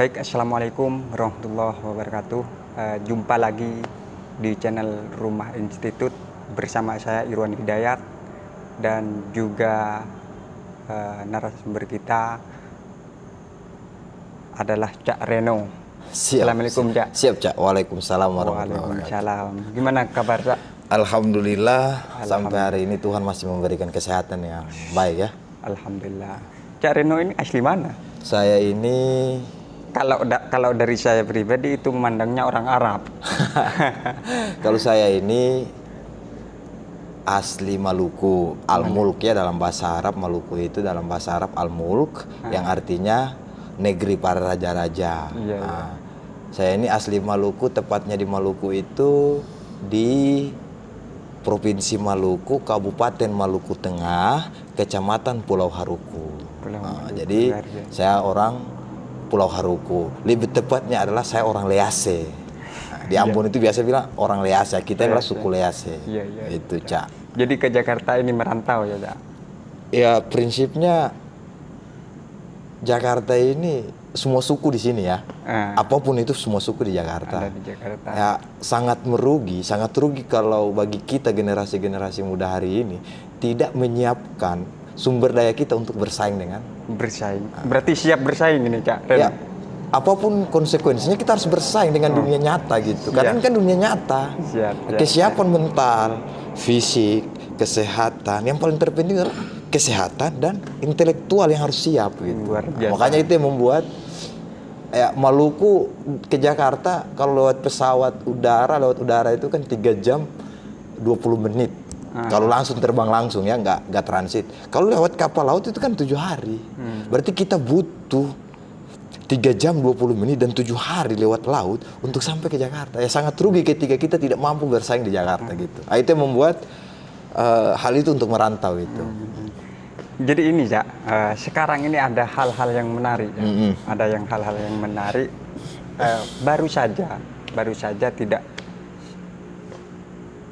Baik, Assalamualaikum warahmatullahi wabarakatuh. Jumpa lagi di channel Rumah Institut bersama saya Irwan Hidayat dan juga narasumber kita adalah Cak Reno. Assalamualaikum, Cak. Siap, Cak. Waalaikumsalam warahmatullahi wabarakatuh. Waalaikumsalam. Gimana kabar, Cak? Alhamdulillah, sampai hari ini Tuhan masih memberikan kesehatan yang baik ya. Alhamdulillah. Cak Reno ini asli mana? Saya ini Kalau dari saya pribadi itu memandangnya orang Arab. kalau saya ini asli Maluku, Al-Mulk ya dalam bahasa Arab. Maluku itu dalam bahasa Arab Al-Mulk yang artinya negeri para raja-raja. Iya, Nah, saya ini asli Maluku, tepatnya di Maluku itu di Provinsi Maluku, Kabupaten Maluku Tengah, Kecamatan Pulau Haruku. Jadi saya orang Pulau Haruku. Lebih tepatnya adalah saya orang Lease. Nah, di Ambon itu biasa bilang orang Lease. Kita adalah suku Lease. Iya, Itu, Cak. Jadi ke Jakarta ini merantau ya, Cak? Ya, prinsipnya Jakarta ini semua suku di sini ya. Apapun itu semua suku di Jakarta. Ada di Jakarta. Ya, sangat merugi, kalau bagi kita generasi-generasi muda hari ini tidak menyiapkan sumber daya kita untuk bersaing dengan Berarti siap bersaing ini, Cak Reno? Ya, apapun konsekuensinya kita harus bersaing dengan dunia nyata gitu. Karena ini kan dunia nyata. Kesiapan mental, fisik, kesehatan, yang paling terpenting adalah kesehatan dan intelektual yang harus siap gitu. Makanya itu yang membuat Maluku ke Jakarta kalau lewat pesawat lewat udara itu kan 3 jam 20 menit. Kalau langsung terbang langsung ya, nggak transit. Kalau lewat kapal laut itu kan 7 hari. Berarti kita butuh 3 jam 20 menit dan 7 hari lewat laut untuk sampai ke Jakarta. Ya sangat rugi ketika kita tidak mampu bersaing di Jakarta gitu. Itu yang membuat hal itu untuk merantau itu. Jadi ini, Cak, sekarang ini ada hal-hal yang menarik. Ya? Ada hal-hal yang menarik. Baru saja tidak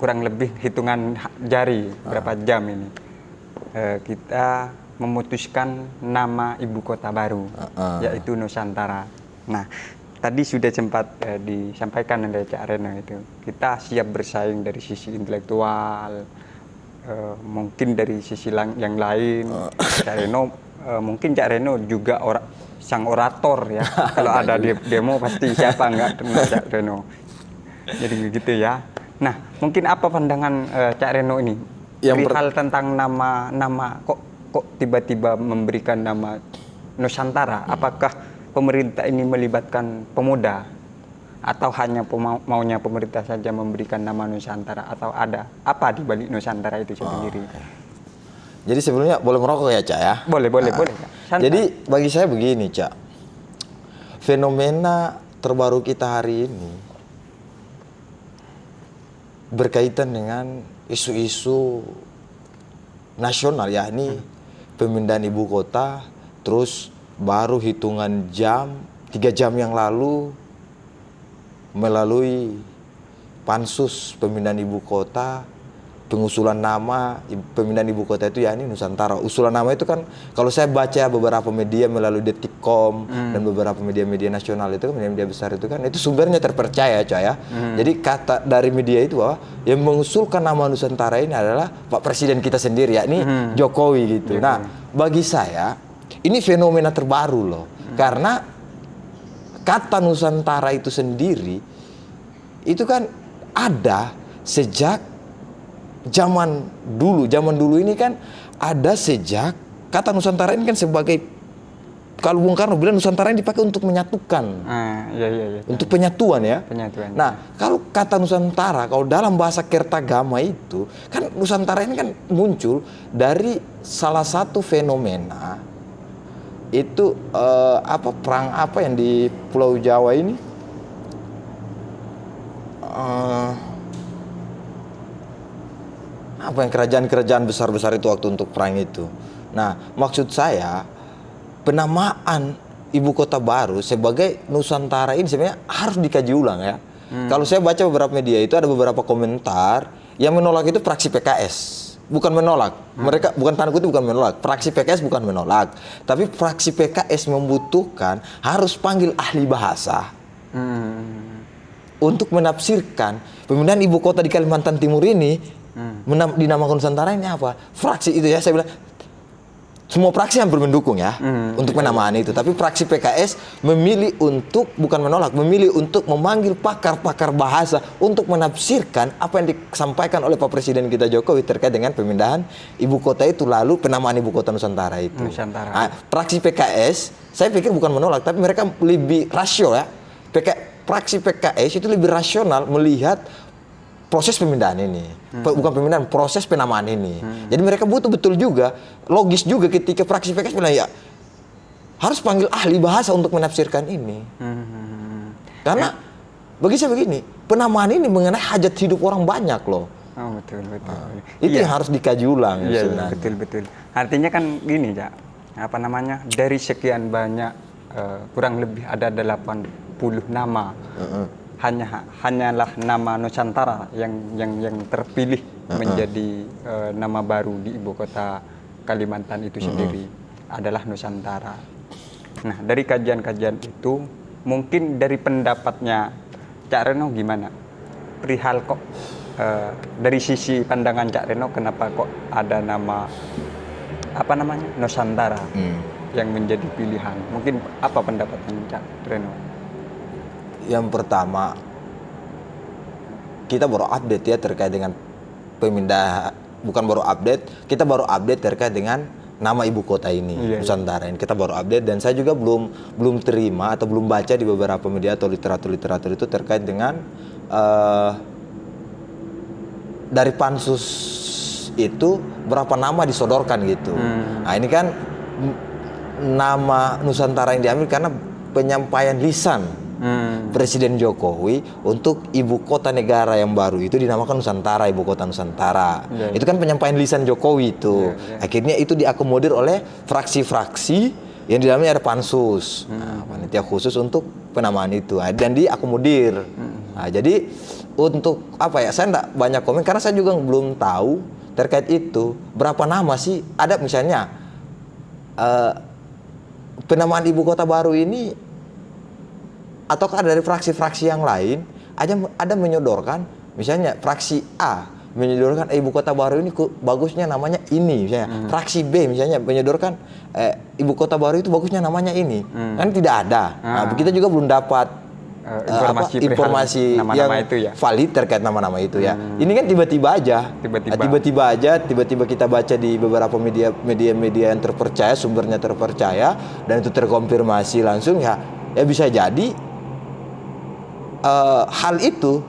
kurang lebih hitungan jari berapa jam ini kita memutuskan nama ibu kota baru, yaitu Nusantara. Nah, tadi sudah sempat disampaikan oleh Cak Reno itu kita siap bersaing dari sisi intelektual, mungkin dari sisi yang lain. Cak Reno mungkin Cak Reno juga sang orator ya. Kalau ada demo pasti siapa enggak kenal Cak Reno. Jadi begitu ya. Nah, mungkin apa pandangan Cak Reno ini hal tentang nama kok tiba-tiba memberikan nama Nusantara? Apakah pemerintah ini melibatkan pemuda atau hanya maunya pemerintah saja memberikan nama Nusantara, atau ada apa di balik Nusantara itu sendiri? Jadi sebelumnya boleh merokok ya, Cak ya? Boleh. Santai. Jadi bagi saya begini, Cak. Fenomena terbaru kita hari ini berkaitan dengan isu-isu nasional, yakni pemindahan ibu kota. Terus baru hitungan jam, 3 jam yang lalu melalui pansus pemindahan ibu kota, pengusulan nama pemindahan ibu kota itu yakni Nusantara. Usulan nama itu kan kalau saya baca beberapa media melalui Detikcom dan beberapa media-media nasional itu kan, media besar itu kan, itu sumbernya terpercaya, Cak ya. Jadi kata dari media itu bahwa yang mengusulkan nama Nusantara ini adalah Pak Presiden kita sendiri, yakni Jokowi gitu. Nah, bagi saya ini fenomena terbaru loh. Karena kata Nusantara itu sendiri itu kan ada sejak zaman dulu ini kan ada sejak kata Nusantara ini kan sebagai, kalau Bung Karno bilang Nusantara ini dipakai untuk menyatukan, untuk penyatuan ya. Nah, kalau kata Nusantara kalau dalam bahasa Kertagama itu kan Nusantara ini kan muncul dari salah satu fenomena itu perang apa yang di Pulau Jawa ini. Apa yang kerajaan-kerajaan besar-besar itu waktu untuk perang itu. Nah, maksud saya penamaan ibu kota baru sebagai Nusantara ini sebenarnya harus dikaji ulang ya. Kalau saya baca beberapa media itu ada beberapa komentar yang menolak itu fraksi PKS. bukan menolak. Mereka bukan tanda kutip bukan menolak. Fraksi PKS bukan menolak. Tapi fraksi PKS membutuhkan harus panggil ahli bahasa untuk menafsirkan pemindahan ibu kota di Kalimantan Timur ini dinamakan Nusantara ini apa? Fraksi itu ya saya bilang semua fraksi hampir mendukung ya untuk penamaan itu. Tapi fraksi PKS memilih untuk bukan menolak, memilih untuk memanggil pakar-pakar bahasa untuk menafsirkan apa yang disampaikan oleh Pak Presiden kita Jokowi terkait dengan pemindahan ibu kota itu lalu penamaan ibu kota Nusantara itu. Nah, fraksi PKS saya pikir bukan menolak, tapi mereka lebih rasio ya. Fraksi PKS itu lebih rasional melihat proses pemindahan ini, bukan pemindahan, proses penamaan ini. Jadi mereka butuh betul juga, logis juga ketika fraksi PKS bilang ya harus panggil ahli bahasa untuk menafsirkan ini. Karena bagi saya begini, penamaan ini mengenai hajat hidup orang banyak loh. Oh, betul. Itu yang harus dikaji ulang. Iya, betul. Artinya kan gini ya, apa namanya, dari sekian banyak kurang lebih ada 80 nama. Hanyalah nama Nusantara yang terpilih menjadi nama baru di ibu kota Kalimantan itu sendiri adalah Nusantara. Nah, dari kajian-kajian itu mungkin dari pendapatnya Cak Reno gimana? Perihal kok dari sisi pandangan Cak Reno kenapa kok ada nama apa namanya Nusantara yang menjadi pilihan? Mungkin apa pendapatnya Cak Reno? Yang pertama, kita baru update ya terkait dengan pemindahan, bukan baru update, kita baru update terkait dengan nama ibu kota ini, Nusantara ini. Kita baru update dan saya juga belum terima atau belum baca di beberapa media atau literatur itu terkait dengan dari pansus itu berapa nama disodorkan gitu. Nah ini kan nama Nusantara yang diambil karena penyampaian lisan Presiden Jokowi untuk ibu kota negara yang baru itu dinamakan Nusantara, ibu kota Nusantara. Itu kan penyampaian lisan Jokowi itu. Akhirnya itu diakomodir oleh fraksi-fraksi yang di dalamnya ada pansus, panitia khusus untuk penamaan itu dan diakomodir. Nah, jadi untuk apa ya? Saya enggak banyak komen karena saya juga belum tahu terkait itu berapa nama sih ada misalnya penamaan ibu kota baru ini. Ataukah dari fraksi-fraksi yang lain ada menyodorkan, misalnya fraksi A menyodorkan ibu kota baru ini bagusnya namanya ini, misalnya fraksi B misalnya menyodorkan ibu kota baru itu bagusnya namanya ini, kan tidak ada. Nah, kita juga belum dapat informasi yang itu ya, valid terkait nama-nama itu ya. Ini kan tiba-tiba kita baca di beberapa media yang terpercaya, sumbernya terpercaya dan itu terkonfirmasi langsung ya bisa jadi hal itu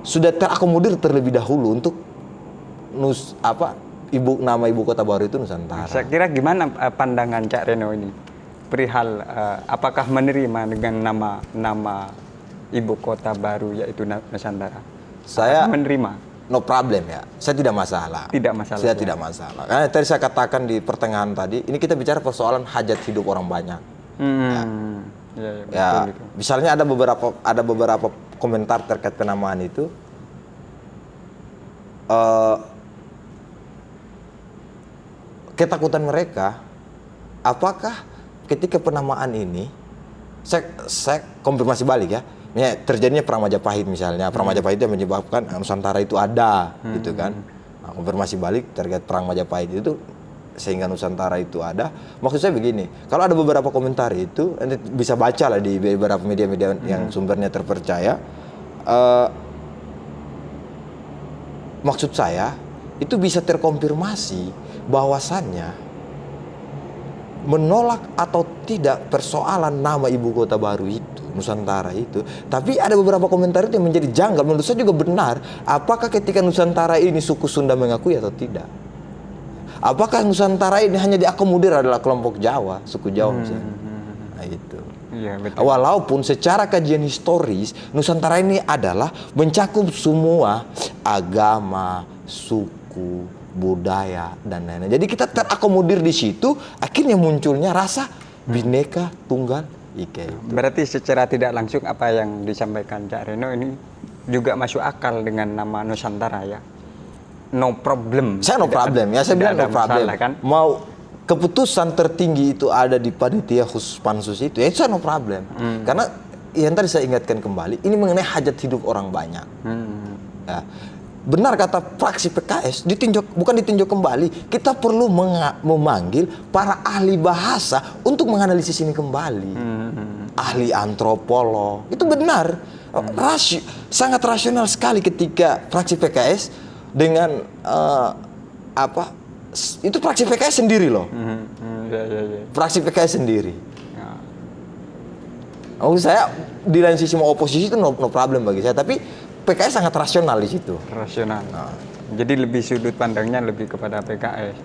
sudah terakomodir terlebih dahulu untuk nama ibu kota baru itu Nusantara. Saya kira gimana pandangan Cak Reno ini perihal apakah menerima dengan nama ibu kota baru yaitu Nusantara? Saya menerima. No problem ya, saya tidak masalah. Saya tidak masalah. Karena tadi saya katakan di pertengahan tadi, ini kita bicara persoalan hajat hidup orang banyak. Betul. Misalnya ada beberapa komentar terkait penamaan itu. Ketakutan mereka, apakah ketika penamaan ini, saya konfirmasi balik ya, terjadinya perang Majapahit misalnya, perang Majapahit yang menyebabkan Nusantara itu ada, gitu kan? Nah, konfirmasi balik terkait perang Majapahit itu sehingga Nusantara itu ada. Maksud saya begini, kalau ada beberapa komentar itu, Anda bisa baca lah di beberapa media-media yang sumbernya terpercaya. Maksud saya itu bisa terkonfirmasi bahwasannya menolak atau tidak persoalan nama ibu kota baru itu, Nusantara itu. Tapi ada beberapa komentar itu yang menjadi janggal. Menurut saya juga benar. Apakah ketika Nusantara ini suku Sunda mengakui atau tidak? Apakah Nusantara ini hanya diakomodir adalah kelompok Jawa, suku Jawa misalnya? Nah itu. Iya, betul. Walaupun secara kajian historis Nusantara ini adalah mencakup semua agama, suku, budaya dan lain-lain. Jadi kita terakomodir di situ, akhirnya munculnya rasa Bhinneka Tunggal Ika. Berarti secara tidak langsung apa yang disampaikan Cak Reno ini juga masuk akal dengan nama Nusantara ya? no problem. Saya no problem ya, saya tidak bilang ada no problem. masalah, kan? Mau keputusan tertinggi itu ada di panitia khusus pansus itu, ya itu saya no problem. Karena yang tadi saya ingatkan kembali, ini mengenai hajat hidup orang banyak. Ya. Benar kata fraksi PKS, bukan ditinjau kembali, kita perlu memanggil para ahli bahasa untuk menganalisis ini kembali. Ahli antropolog, itu benar. Sangat rasional sekali ketika fraksi PKS dengan itu fraksi PKS sendiri loh. Fraksi PKS sendiri. Saya di lain sisi mau oposisi itu no problem bagi saya, tapi PKS sangat rasional di situ. Rasional. Jadi lebih sudut pandangnya lebih kepada PKS.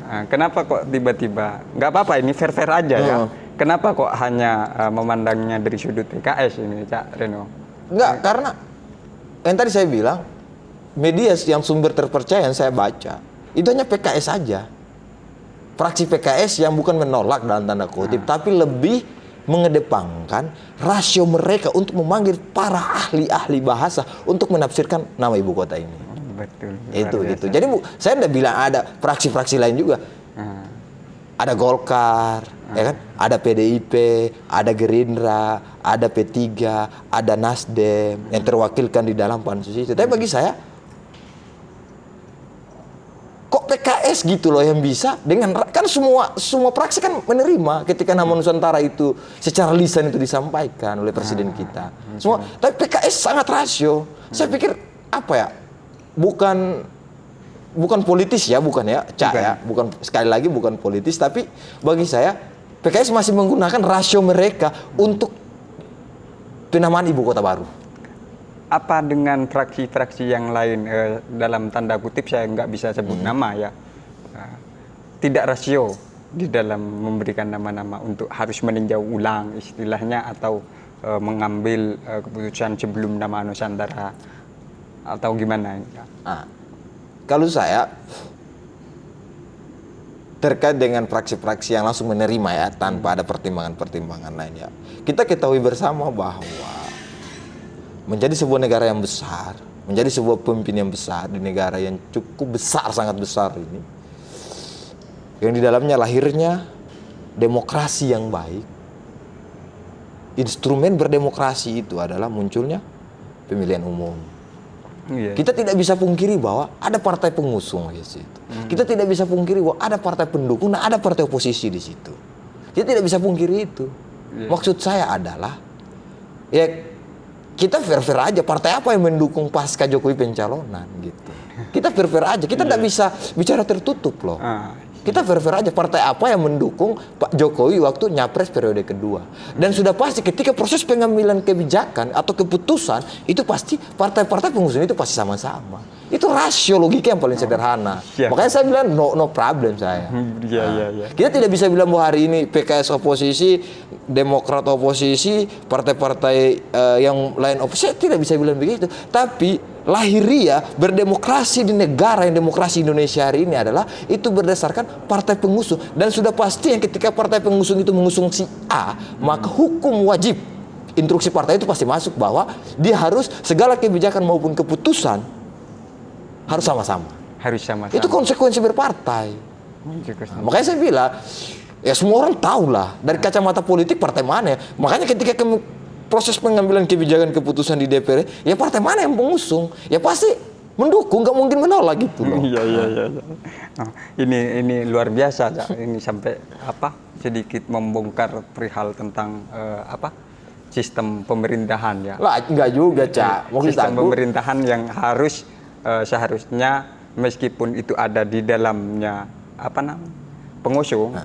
Nah, kenapa kok tiba-tiba? Nggak apa-apa, ini fair-fair aja ya. Kenapa kok hanya memandangnya dari sudut PKS ini, Cak Reno? Enggak, karena yang tadi saya bilang, media yang sumber terpercaya yang saya baca, itu hanya PKS saja. Fraksi PKS yang bukan menolak dalam tanda kutip, tapi lebih mengedepankan rasio mereka untuk memanggil para ahli-ahli bahasa untuk menafsirkan nama ibu kota ini. Betul. Itu. Jadi saya tidak bilang ada fraksi-fraksi lain juga. Ada Golkar, ya kan? Ada PDIP, ada Gerindra, ada P3, ada Nasdem yang terwakilkan di dalam pansus itu. Tapi bagi saya, kok PKS gitu loh yang bisa dengan kan semua fraksi kan menerima ketika nama Nusantara itu secara lisan itu disampaikan oleh presiden kita. Semua, tapi PKS sangat rasio. Saya pikir apa ya? Bukan politis ya, bukan ya, Cak ya. Bukan, sekali lagi bukan politis, tapi bagi saya PKS masih menggunakan rasio mereka untuk penamaan ibu kota baru. Apa dengan fraksi-fraksi yang lain, dalam tanda kutip saya nggak bisa sebut nama ya, tidak rasio di dalam memberikan nama-nama untuk harus meninjau ulang istilahnya atau mengambil keputusan sebelum nama Nusantara atau gimana? Kalau saya terkait dengan fraksi-fraksi yang langsung menerima ya tanpa ada pertimbangan-pertimbangan lain ya, kita ketahui bersama bahwa menjadi sebuah negara yang besar, menjadi sebuah pemimpin yang besar di negara yang cukup besar, sangat besar ini, yang di dalamnya lahirnya demokrasi yang baik. Instrumen berdemokrasi itu adalah munculnya pemilihan umum. Kita tidak bisa pungkiri bahwa ada partai pengusung di situ. Kita tidak bisa pungkiri bahwa ada partai pendukung dan ada partai oposisi di situ. Kita tidak bisa pungkiri itu. Maksud saya adalah ya kita fair-fair aja, partai apa yang mendukung pasca Jokowi pencalonan gitu. Kita fair-fair aja, kita tidak bisa bicara tertutup loh. Kita fair-fair aja, partai apa yang mendukung Pak Jokowi waktu nyapres periode kedua. Dan sudah pasti ketika proses pengambilan kebijakan atau keputusan, itu pasti partai-partai pengusung itu pasti sama-sama. Itu rasio logika yang paling sederhana. Makanya saya bilang no problem saya. Kita tidak bisa bilang bahwa hari ini PKS oposisi, Demokrat oposisi, partai-partai yang lain oposisi, saya tidak bisa bilang begitu. Tapi lahiriah berdemokrasi di negara yang demokrasi Indonesia hari ini adalah itu berdasarkan partai pengusung. Dan sudah pasti yang ketika partai pengusung itu mengusung si A, maka hukum wajib instruksi partai itu pasti masuk bahwa dia harus segala kebijakan maupun keputusan harus sama-sama. Harus sama-sama. Itu konsekuensi berpartai. Makanya saya bilang, ya semua orang tahu lah dari kacamata politik partai mana ya. Makanya ketika proses pengambilan kebijakan keputusan di DPR, ya partai mana yang pengusung, ya pasti mendukung, nggak mungkin menolak gitu loh. Iya. Ini luar biasa, Cak. Ini sampai sedikit membongkar perihal tentang sistem pemerintahan ya. Lah enggak juga, Cak. Sistem pemerintahan yang harus seharusnya meskipun itu ada di dalamnya pengusung,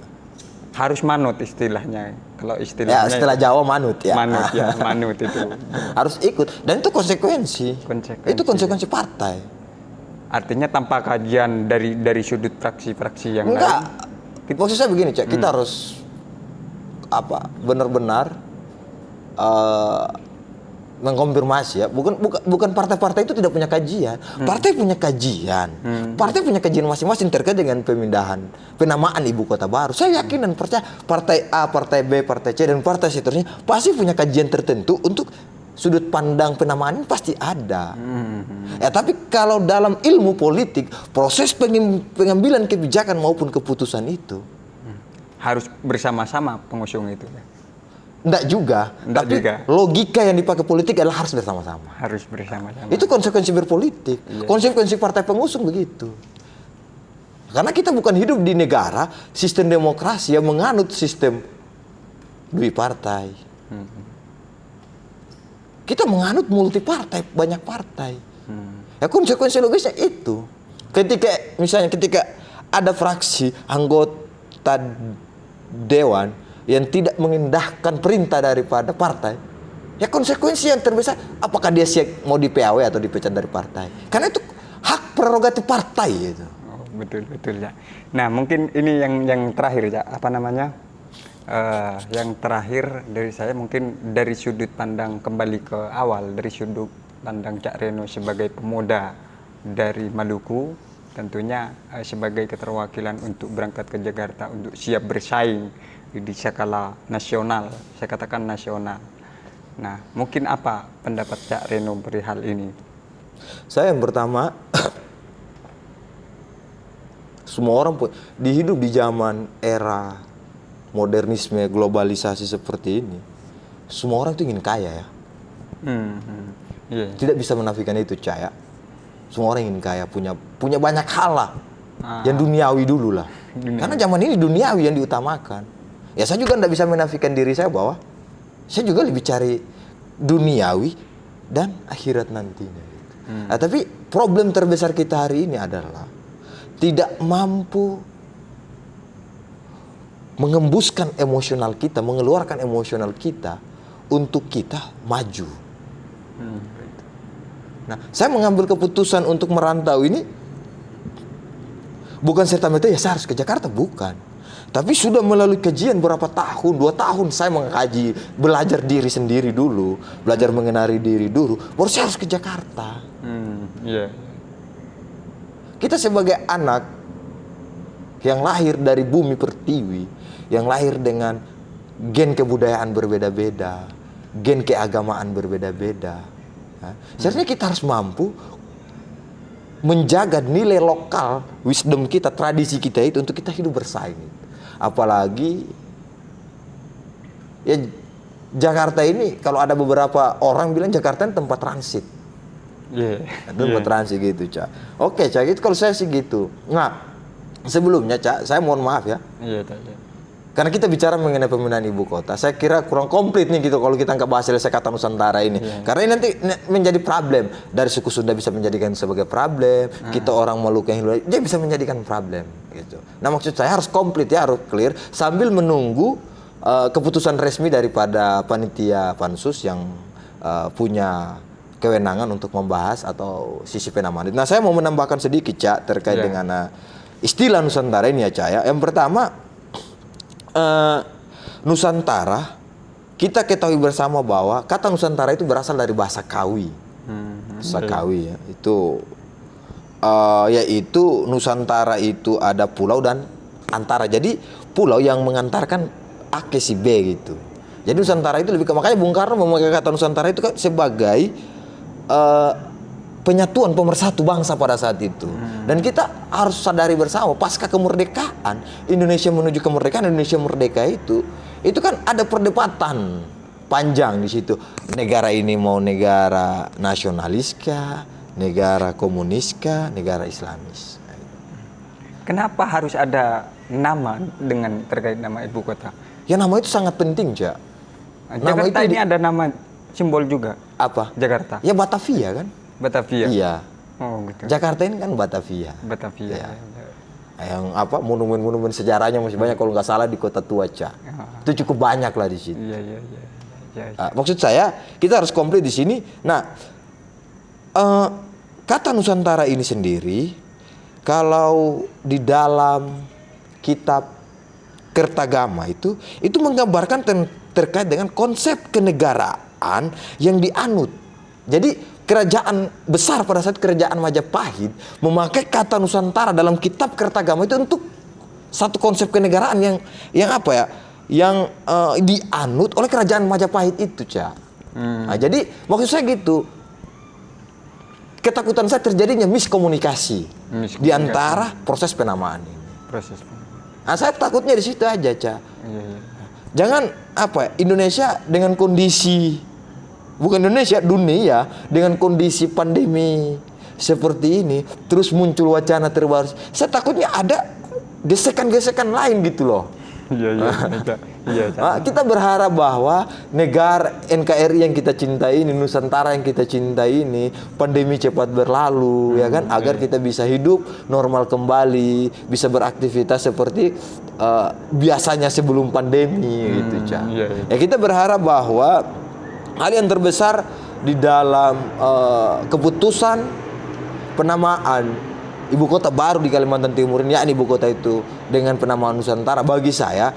harus manut istilahnya. Kalau istilahnya ya setelah Jawa manut ya. Manut itu. Harus ikut dan itu konsekuensi. Itu konsekuensi partai. Artinya tanpa kajian dari sudut fraksi-fraksi yang lain. Maksud saya begini, Cak. Kita harus benar-benar mengkonfirmasi ya, bukan partai-partai itu tidak punya kajian. Partai punya kajian. Partai punya kajian masing-masing terkait dengan penamaan ibu kota baru. Saya yakin dan percaya partai A, partai B, partai C dan partai seterusnya pasti punya kajian tertentu untuk sudut pandang penamaan ini pasti ada. Ya, tapi kalau dalam ilmu politik, proses pengambilan kebijakan maupun keputusan itu harus bersama-sama pengusung itu. enggak juga. Enggak Tapi juga. logika yang dipakai politik adalah harus bersama-sama. Harus bersama-sama. Itu konsekuensi berpolitik. Iya. Konsekuensi partai pengusung begitu. Karena kita bukan hidup di negara sistem demokrasi yang menganut sistem dui partai. Kita menganut multi partai, banyak partai. Ya konsekuensi logisnya itu. Ketika ada fraksi anggota dewan yang tidak mengindahkan perintah daripada partai, ya konsekuensi yang terbesar apakah dia siap mau di PAW atau dipecat dari partai. Karena itu hak prerogatif partai itu. Oh, betul ya. Nah, mungkin ini yang terakhir ya, apa namanya? Yang terakhir dari saya mungkin dari sudut pandang kembali ke awal, dari sudut pandang Cak Reno sebagai pemuda dari Maluku, tentunya sebagai keterwakilan untuk berangkat ke Jakarta untuk siap bersaing di skala nasional, saya katakan nasional. Nah, mungkin apa pendapat Cak Reno perihal ini? Saya yang pertama, semua orang hidup di zaman era modernisme, globalisasi seperti ini, semua orang itu ingin kaya ya. Yeah. Tidak bisa menafikan itu, Caya. Semua orang ingin kaya, punya banyak hal lah. Yang duniawi dulu lah. Karena zaman ini duniawi yang diutamakan. Ya saya juga tidak bisa menafikan diri saya bahwa saya juga lebih cari duniawi dan akhirat nantinya. Nah, tapi problem terbesar kita hari ini adalah tidak mampu mengembuskan emosional kita, mengeluarkan emosional kita untuk kita maju. Nah, saya mengambil keputusan untuk merantau ini bukan serta-merta ya saya harus ke Jakarta, bukan. Tapi sudah melalui kajian berapa tahun, 2 tahun saya mengkaji, belajar diri sendiri dulu, belajar mengenali diri dulu, baru saya harus ke Jakarta. Kita sebagai anak yang lahir dari bumi pertiwi, yang lahir dengan gen kebudayaan berbeda-beda, gen keagamaan berbeda-beda. Seharusnya kita harus mampu menjaga nilai lokal, wisdom kita, tradisi kita itu untuk kita hidup bersaing. Apalagi ya Jakarta ini, kalau ada beberapa orang bilang Jakarta ini tempat transit. Tempat transit gitu, Cak. Oke, Cak, itu kalau saya sih gitu. Nah, sebelumnya, Cak, saya mohon maaf ya. Karena kita bicara mengenai pemindahan ibu kota, saya kira kurang komplit nih gitu kalau kita nggak bahas selesai kata Nusantara ini. Karena ini nanti menjadi problem. Dari suku Sunda bisa menjadikan sebagai problem, kita orang Maluku yang dia bisa menjadikan problem gitu. Nah, maksud saya harus komplit ya, harus clear sambil menunggu keputusan resmi daripada panitia pansus yang punya kewenangan untuk membahas atau sisi penamaan. Nah, saya mau menambahkan sedikit, Cak, terkait dengan istilah Nusantara ini ya, Cak ya. Yang pertama, Nusantara, kita ketahui bersama bahwa kata Nusantara itu berasal dari bahasa Kawi. Bahasa Kawi ya, itu yaitu Nusantara itu ada pulau dan antara. Jadi pulau yang mengantarkan A ke si B gitu. Jadi Nusantara itu lebih ke, makanya Bung Karno memakai kata Nusantara itu kan sebagai penyatuan pemersatu bangsa pada saat itu. Dan kita harus sadari bersama pasca kemerdekaan, Indonesia menuju kemerdekaan, Indonesia merdeka itu kan ada perdebatan panjang di situ. Negara ini mau negara nasionalis kah, negara komunis kah, negara Islamis. Kenapa harus ada nama dengan terkait nama ibu kota? Ya nama itu sangat penting, Cak. Jakarta ini ada nama simbol juga. Apa? Jakarta. Ya Batavia kan? Batavia. Iya. Oh, gitu. Jakarta ini kan Batavia. Batavia. Ya. Yang apa monumen-monumen sejarahnya masih banyak, kalau nggak salah di Kota Tua, Cak. Itu cukup banyak lah di situ. Iya. Maksud saya kita harus komplit di sini. Nah, kata Nusantara ini sendiri, kalau di dalam kitab Kertagama itu menggambarkan terkait dengan konsep kenegaraan yang dianut. Jadi kerajaan besar pada saat kerajaan Majapahit memakai kata Nusantara dalam kitab Kertagama itu untuk satu konsep kenegaraan yang apa ya? Yang dianut oleh kerajaan Majapahit itu, Cak. Nah, jadi maksud saya gitu, ketakutan saya terjadinya miskomunikasi di antara proses penamaan ini. Proses. Nah, saya takutnya di situ aja, Ca. Iya, iya. Jangan Indonesia dengan kondisi, bukan Indonesia, dunia dengan kondisi pandemi seperti ini terus muncul wacana terbaru. Saya takutnya ada gesekan-gesekan lain gitu loh. Iya, iya, iya. Kita berharap bahwa negara NKRI yang kita cintai ini, Nusantara yang kita cintai ini, pandemi cepat berlalu, ya kan, agar kita bisa hidup normal kembali, bisa beraktivitas seperti biasanya sebelum pandemi, gitu, Ca. Iya, iya. Ya, kita berharap bahwa hal yang terbesar di dalam keputusan penamaan ibu kota baru di Kalimantan Timur ini, yakni ibu kota itu dengan penamaan Nusantara, bagi saya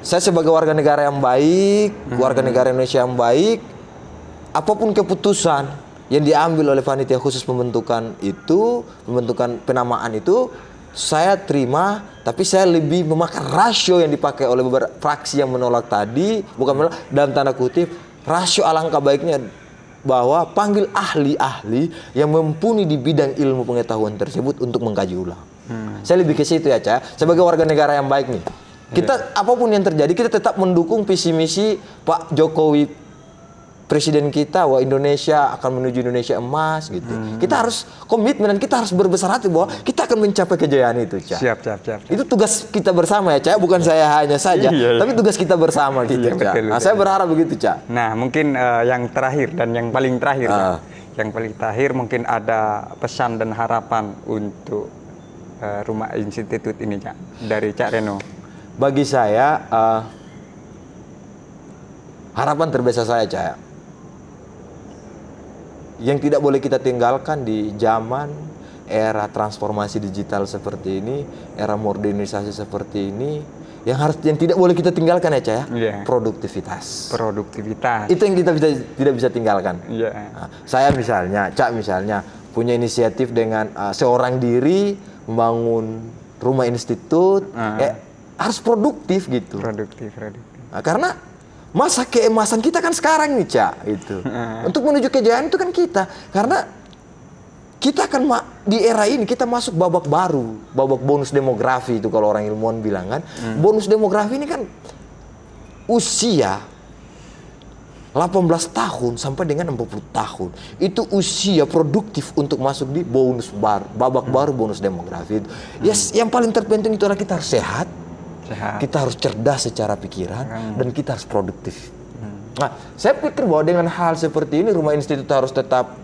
sebagai warga negara yang baik, warga negara Indonesia yang baik, apapun keputusan yang diambil oleh panitia khusus pembentukan penamaan itu, saya terima, tapi saya lebih memakai rasio yang dipakai oleh beberapa fraksi yang menolak tadi, bukan menolak, dalam tanda kutip, rasio alangkah baiknya bahwa panggil ahli-ahli yang mumpuni di bidang ilmu pengetahuan tersebut untuk mengkaji ulang. Saya lebih ke situ ya, Ca. Sebagai warga negara yang baik nih, kita apapun yang terjadi, kita tetap mendukung visi misi Pak Jokowi, presiden kita, bahwa Indonesia akan menuju Indonesia emas gitu. Kita harus komitmen dan kita harus berbesar hati bahwa kita akan mencapai kejayaan itu, Ca. Siap. Itu tugas kita bersama ya, Ca. Bukan saya hanya saja, tapi tugas kita bersama gitu, Iya, Ca. betul, Nah, saya berharap begitu, Ca. Nah, mungkin yang terakhir dan yang paling terakhir, yang paling terakhir mungkin ada pesan dan harapan untuk Rumah Institut ini, Cak, dari Cak Reno. Bagi saya, harapan terbesar saya, Cak, yang tidak boleh kita tinggalkan di zaman era transformasi digital seperti ini, era modernisasi seperti ini, yang tidak boleh kita tinggalkan ya, Cak, ya. Produktivitas. Itu yang kita tidak bisa tinggalkan. Nah, saya misalnya, Cak misalnya punya inisiatif dengan seorang diri membangun Rumah Institut, harus produktif gitu. Produktif. Nah, karena masa keemasan kita kan sekarang nih, Cak, itu. Untuk menuju kejayaan itu kan kita. Karena kita akan di era ini kita masuk babak baru, babak bonus demografi itu kalau orang ilmuwan bilang kan. Bonus demografi ini kan usia 18 tahun sampai dengan 40 tahun. Itu usia produktif untuk masuk di bonus baru, babak baru bonus demografi itu. Yang paling terpenting itu adalah kita harus sehat. Kita harus cerdas secara pikiran dan kita harus produktif. Nah, saya pikir bahwa dengan hal seperti ini Rumah Institut harus tetap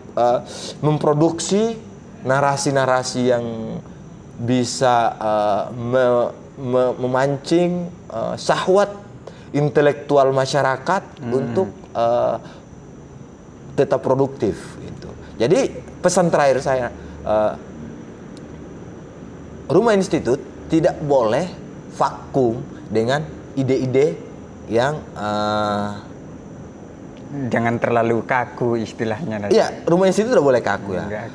memproduksi narasi-narasi yang bisa memancing syahwat intelektual masyarakat untuk tetap produktif gitu. Jadi pesan terakhir saya, Rumah Institut tidak boleh vakum dengan ide-ide yang jangan terlalu kaku istilahnya. Iya, Rumah Institut tidak boleh kaku ya.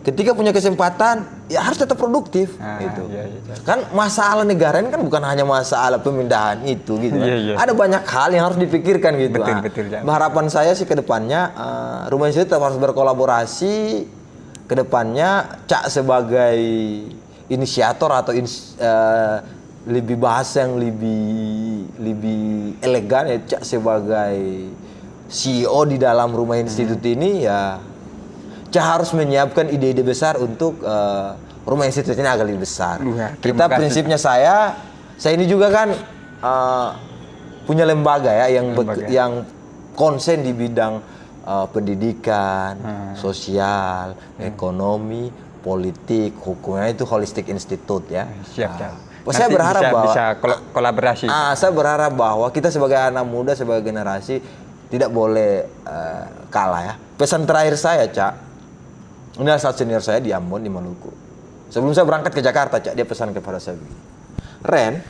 Ketika punya kesempatan, ya harus tetap produktif gitu. Iya. Kan masalah negara ini kan bukan hanya masalah pemindahan itu gitu. Iya. Ada banyak hal yang harus dipikirkan gitu. Betul. Harapan saya sih ke depannya Rumah Institut tetap harus berkolaborasi. Ke depannya Cak sebagai inisiator atau lebih bahasa yang lebih elegan ya, Cak sebagai CEO di dalam Rumah Institut ini ya, Cak harus menyiapkan ide-ide besar untuk Rumah Institut ini agak lebih besar. Kita prinsipnya saya ini juga kan punya lembaga ya yang konsen di bidang pendidikan, sosial, ekonomi, politik, hukumnya itu Holistic Institute ya. Siap. Saya berharap bisa kolaborasi. Saya berharap bahwa kita sebagai anak muda, sebagai generasi tidak boleh kalah ya. Pesan terakhir saya, Cak. Ini adalah saat senior saya di Ambon, di Maluku. Sebelum saya berangkat ke Jakarta, Cak, dia pesan kepada saya begini. Ren,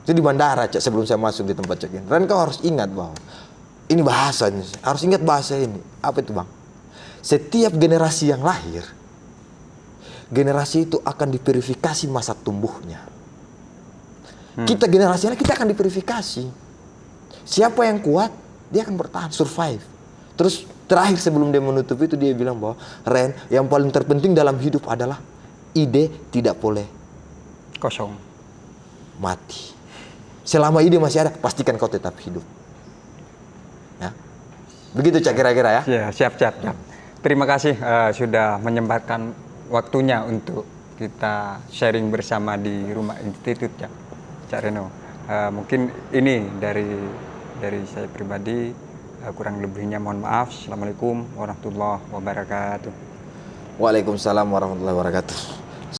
itu di bandara, Cak, sebelum saya masuk di tempat check-in. Ren, kau harus ingat bahwa ini bahasanya, harus ingat bahasa ini. Apa itu, Bang? Setiap generasi yang lahir, generasi itu akan diverifikasi masa tumbuhnya. Kita generasinya kita akan diverifikasi. Siapa yang kuat, dia akan bertahan, survive. Terus terakhir sebelum dia menutup itu dia bilang bahwa Ren, yang paling terpenting dalam hidup adalah ide tidak boleh Kosong. mati. Selama ide masih ada, pastikan kau tetap hidup. Ya. Begitu Cak kira-kira ya? Ya, siap. Terima kasih sudah menyempatkan waktunya untuk kita sharing bersama di Rumah Institut, Cak Reno. Mungkin ini dari saya pribadi, kurang lebihnya mohon maaf. Assalamualaikum warahmatullahi wabarakatuh. Waalaikumsalam warahmatullahi wabarakatuh.